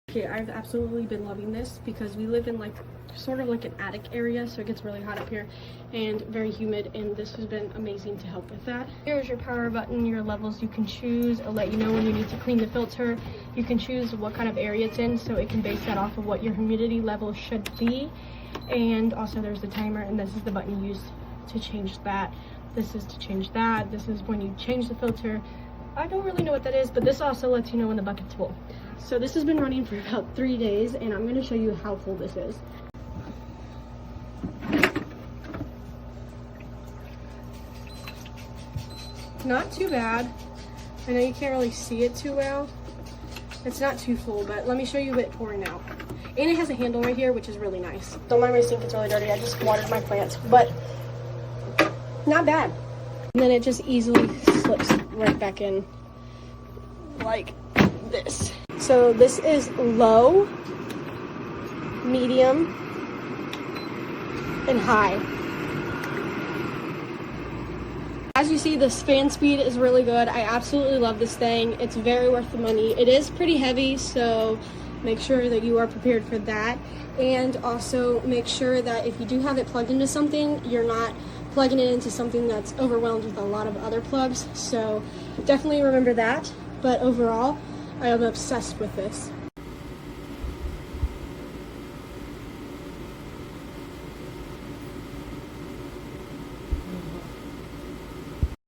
Okay, I've absolutely been loving this because we live in like sort of like an attic area, so it gets really hot up here and very humid, and this has been amazing to help with that. Here's your power button, your levels you can choose. It'll let you know when you need to clean the filter. You can choose what kind of area it's in, so it can base that off of what your humidity level should be. And also there's the timer, and this is the button you use to change that. This is to change that. This is when you change the filter. I don't really know what that is, but this also lets you know when the bucket's full. So this has been running for about 3 days, and I'm going to show you how full this is. Not too bad. I know you can't really see it too well. It's not too full, but let me show you it pouring out. And it has a handle right here, which is really nice. Don't mind my sink, it's really dirty. I just watered my plants, but not bad. And then it just easily slips right back in like this. So this is low, medium, and high. As you see, this fan speed is really good. I absolutely love this thing. It's very worth the money. It is pretty heavy, so make sure that you are prepared for that. And also make sure that if you do have it plugged into something, you're not plugging it into something that's overwhelmed with a lot of other plugs. So definitely remember that. But overall, I am obsessed with this.